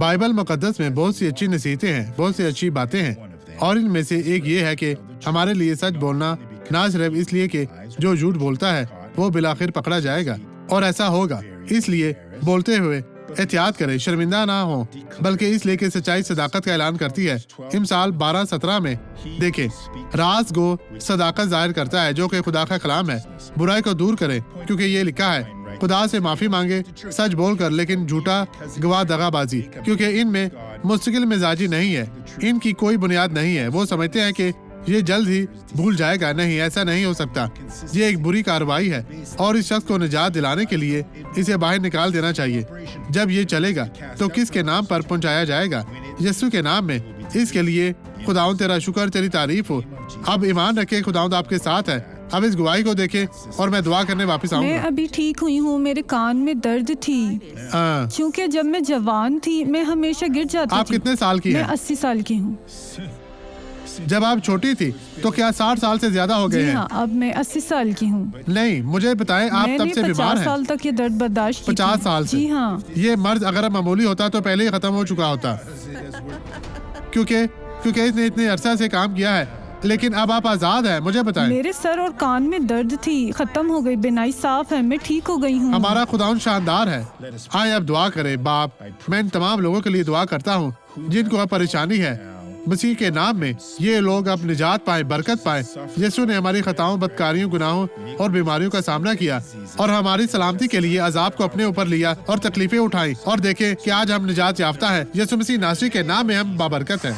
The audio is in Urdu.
بائبل مقدس میں بہت سی اچھی نصیحتیں ہیں، بہت سی اچھی باتیں ہیں، اور ان میں سے ایک یہ ہے کہ ہمارے لیے سچ بولنا نہ صرف اس لیے کہ جو جھوٹ بولتا ہے وہ بالآخر پکڑا جائے گا، اور ایسا ہوگا، اس لیے بولتے ہوئے احتیاط کریں، شرمندہ نہ ہوں، بلکہ اس لیے کہ سچائی صداقت کا اعلان کرتی ہے۔ امثال 12:17 میں دیکھیں، راز گو صداقت ظاہر کرتا ہے جو کہ خدا کا کلام ہے۔ برائی کو دور کریں، کیونکہ یہ لکھا ہے، خدا سے معافی مانگے سچ بول کر، لیکن جھوٹا گواہ دغا بازی، کیونکہ ان میں مستقل مزاجی نہیں ہے، ان کی کوئی بنیاد نہیں ہے۔ وہ سمجھتے ہیں کہ یہ جلد ہی بھول جائے گا، نہیں، ایسا نہیں ہو سکتا۔ یہ ایک بری کارروائی ہے، اور اس شخص کو نجات دلانے کے لیے اسے باہر نکال دینا چاہیے۔ جب یہ چلے گا تو کس کے نام پر پہنچایا جائے گا؟ یسوع کے نام میں۔ اس کے لیے خداوند تیرا شکر، تیری تعریف ہو۔ اب ایمان رکھے، خداوند آپ کے ساتھ ہے۔ اب اس گواہی کو دیکھیں اور میں دعا کرنے واپس آؤں گا۔ میں ابھی ٹھیک ہوئی ہوں، میرے کان میں درد تھی، کیونکہ جب میں جوان تھی میں ہمیشہ گر جاتی تھی۔ آپ کتنے سال کی ہیں؟ میں 80 سال کی ہوں۔ جب آپ چھوٹی تھی تو کیا 60 سال سے زیادہ ہو گئے جی ہیں؟ ہاں، اب میں 80 سال کی ہوں۔ نہیں، مجھے بتائیں، آپ میں تب نے سے بیمار 50 ہیں؟ سال تک یہ درد برداشت کی 50 سال سے؟ جی ہاں۔ یہ مرض اگر معمولی ہوتا تو پہلے ہی ختم ہو چکا ہوتا، کیونکہ اس نے اتنے عرصہ سے کام کیا ہے، لیکن اب آپ آزاد ہیں۔ مجھے بتائیں۔ میرے سر اور کان میں درد تھی، ختم ہو گئی، بینائی صاف ہے، میں ٹھیک ہو گئی ہوں۔ ہمارا خداوند شاندار ہے۔ آئیں اب دعا کریں۔ باپ، میں ان تمام لوگوں کے لیے دعا کرتا ہوں جن کو اب پریشانی ہے، مسیح کے نام میں یہ لوگ اب نجات پائیں، برکت پائیں۔ یسوع نے ہماری خطاؤں، بدکاریوں، گناہوں اور بیماریوں کا سامنا کیا اور ہماری سلامتی کے لیے عذاب کو اپنے اوپر لیا اور تکلیفیں اٹھائیں، اور دیکھیں کہ آج ہم نجات یافتہ ہیں۔ یسوع مسیح ناصری کے نام میں ہم بابرکت ہیں۔